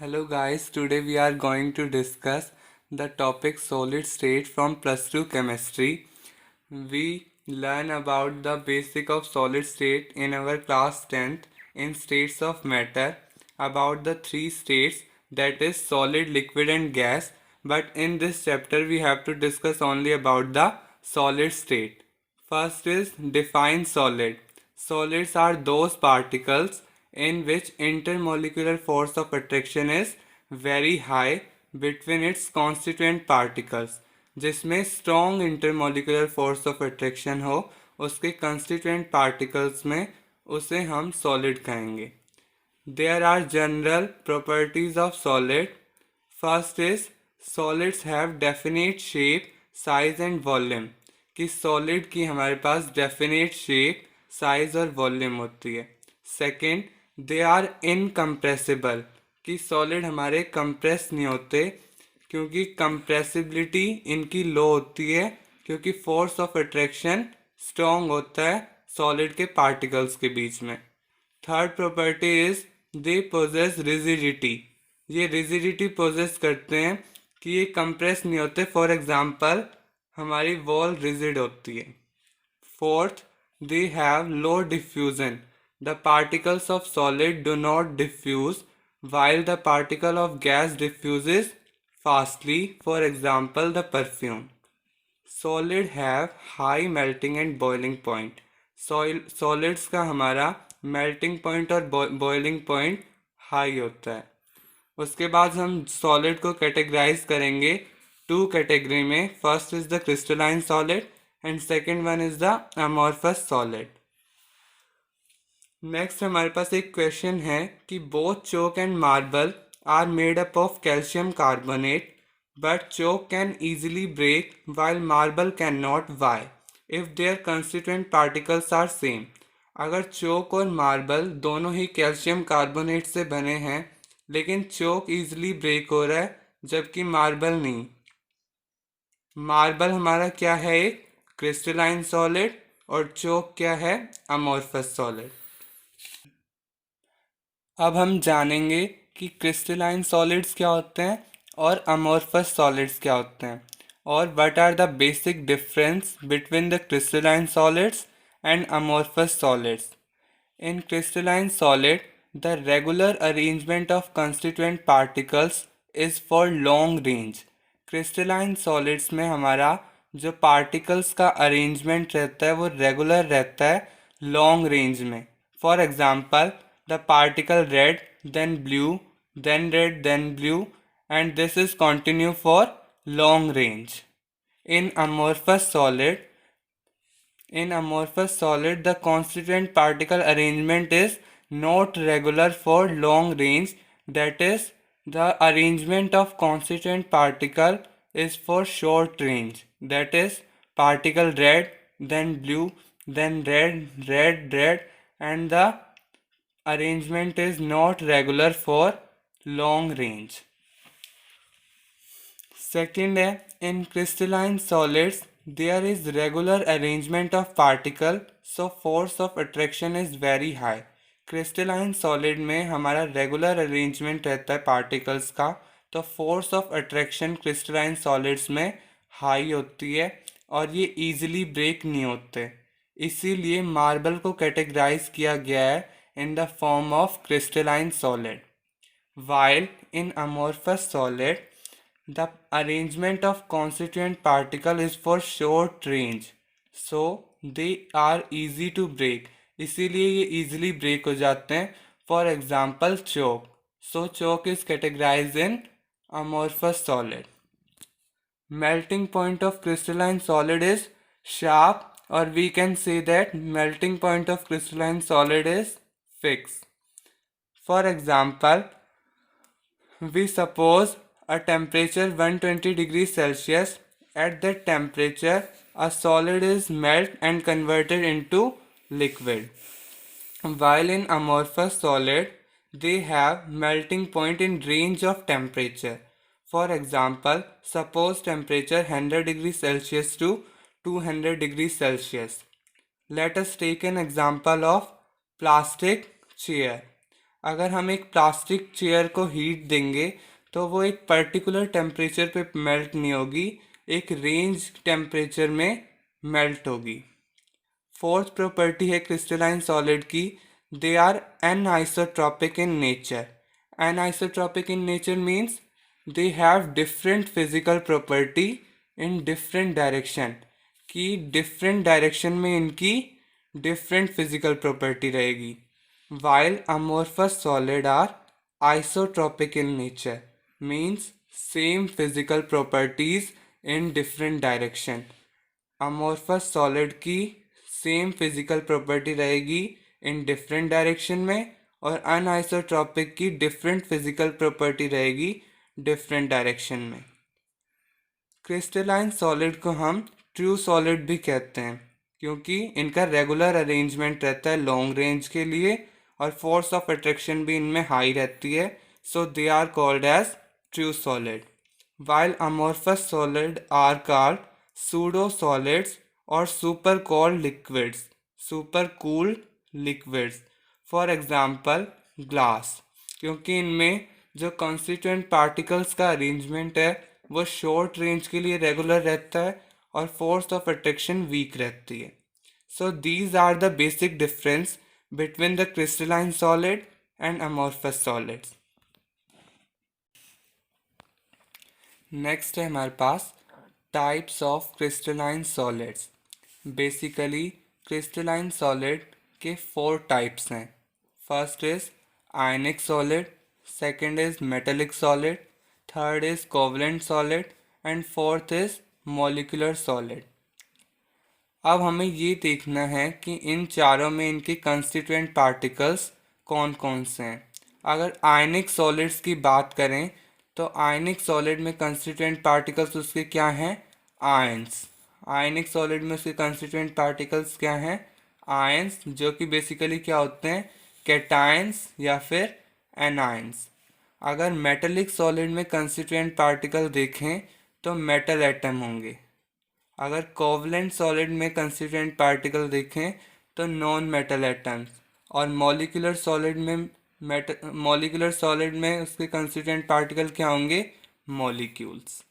Hello guys, today we are going to discuss the topic solid state from plus 2 chemistry. We learn about the basic of solid state in our class 10th in states of matter about the three states, that is solid, liquid and gas, but in this chapter we have to discuss only about the solid state. First is define solid. Solids are those particles in which intermolecular force of attraction is very high between its constituent particles. जिसमें strong intermolecular force of attraction हो उसके constituent particles में उसे हम solid कहेंगे. There are general properties of solid. First is solids have definite shape, size and volume. कि solid की हमारे पास definite shape, size और volume होती है. Second, they are incompressible. कि solid हमारे compress नहीं होते क्योंकि compressibility इनकी low होती है क्योंकि force of attraction strong होता है solid के particles के बीच में. Third property is they possess rigidity. ये रिजिडिटी पोजेस करते हैं कि ये कंप्रेस नहीं होते. फॉर एग्जांपल हमारी वॉल रिजिड होती है. Fourth, they have low diffusion. The particles of solid do not diffuse while the particle of gas diffuses fastly, for example the perfume. Solid have high melting and boiling point. Solids का हमारा melting point और boiling point high होता है. उसके बाद हम solid को categorize करेंगे टू कैटेगरी में. First is the crystalline solid and second one is the amorphous solid. Next हमारे पास एक क्वेश्चन है कि both chalk and marble are made up of calcium carbonate but chalk can easily break while marble cannot. Why? If their constituent particles are same. अगर चोक और marble दोनों ही calcium carbonate से बने हैं लेकिन चोक इजीली ब्रेक हो रहा है जबकि मार्बल नहीं. मार्बल हमारा क्या है? एक क्रिस्टलाइन सॉलिड और चोक क्या है? Amorphous solid. अब हम जानेंगे कि क्रिस्टलाइन सॉलिड्स क्या होते हैं और अमॉर्फस सॉलिड्स क्या होते हैं और what are the basic difference between the crystalline solids and amorphous solids. In crystalline solid the regular arrangement of constituent particles is for long range. Crystalline solids में हमारा जो पार्टिकल्स का अरेंजमेंट रहता है वो रेगुलर रहता है लॉन्ग रेंज में. For example the particle red, then blue, then red, then blue, and this is continue for long range. In amorphous solid, the constituent particle arrangement is not regular for long range. That is, the arrangement of constituent particle is for short range. That is, particle red, then blue, then red, red, red, and the arrangement is not regular for long range. Second है, in crystalline solids there is regular arrangement of particle, so force of attraction is very high. Crystalline solid में हमारा regular arrangement रहता है particles का, तो force of attraction crystalline solids में high होती है और ये इजीली ब्रेक नहीं होते. इसीलिए मार्बल को कैटेगराइज किया गया है in the form of crystalline solid. While in amorphous solid, the arrangement of constituent particle is for short range, so they are easy to break. इसीलिए ये easily break हो जाते हैं. For example, chalk. So chalk is categorized in amorphous solid. Melting point of crystalline solid is sharp, or we can say that melting point of crystalline solid is fixed. For example, we suppose a temperature 120 degrees Celsius. At that temperature, a solid is melted and converted into liquid. While in amorphous solid, they have melting point in range of temperature. For example, suppose temperature 100 degrees Celsius to 200 degrees Celsius. Let us take an example of plastic chair. अगर हम एक plastic chair को heat देंगे तो वो एक particular temperature पे melt नहीं होगी, एक रेंज टेम्परेचर में मेल्ट होगी। फोर्थ प्रॉपर्टी है क्रिस्टलाइन सॉलिड की, they are anisotropic in nature. Anisotropic in nature means they have different physical property in different direction, कि डिफरेंट डायरेक्शन में इनकी डिफरेंट फिजिकल प्रॉपर्टी रहेगी। while amorphous solid are isotropic in nature, means same physical properties in different direction। amorphous solid की same physical property रहेगी इन different direction में, और अनआइसोट्रॉपिक की different physical property रहेगी डिफरेंट डायरेक्शन में। क्रिस्टलाइन सॉलिड को हम ट्रू सॉलिड भी कहते हैं क्योंकि इनका रेगुलर अरेंजमेंट रहता है लॉन्ग रेंज के लिए, और फोर्स ऑफ अट्रैक्शन भी इनमें हाई रहती है, so they are called as true solid. While amorphous solid are called pseudo solids और super cooled liquids, super cooled liquids. For example glass, क्योंकि इनमें जो कॉन्स्टिट्यूएंट पार्टिकल्स का अरेंजमेंट है वो शॉर्ट रेंज के लिए रेगुलर रहता है और फोर्स ऑफ अट्रैक्शन वीक रहती है। So these are the basic difference between the crystalline solid and amorphous solids। Next है हमारे पास types of crystalline solids. Basically crystalline solid के 4 टाइप्स हैं। First is ionic solid, second is metallic solid, third is covalent solid and fourth is molecular solid. अब हमें ये देखना है कि इन चारों में इनके कंस्टिट्यूएंट पार्टिकल्स कौन कौन से हैं। अगर आयनिक सॉलिड्स की बात करें तो आयनिक सॉलिड में कंस्टिट्यूएंट पार्टिकल्स उसके क्या हैं, आयंस। आयनिक सॉलिड में उसके कंस्टिट्यूएंट पार्टिकल्स क्या हैं, आयंस, जो कि बेसिकली क्या होते हैं, कैटायंस या फिर एनायंस। अगर मेटलिक सॉलिड में कंस्टिट्यूएंट पार्टिकल देखें तो मेटल एटम होंगे। अगर कोवलेंट सॉलिड में कंस्टिट्यूएंट पार्टिकल देखें तो नॉन मेटल एटम्स, और मॉलिक्यूलर सॉलिड में उसके कंस्टिट्यूएंट पार्टिकल क्या होंगे, मॉलिक्यूल्स।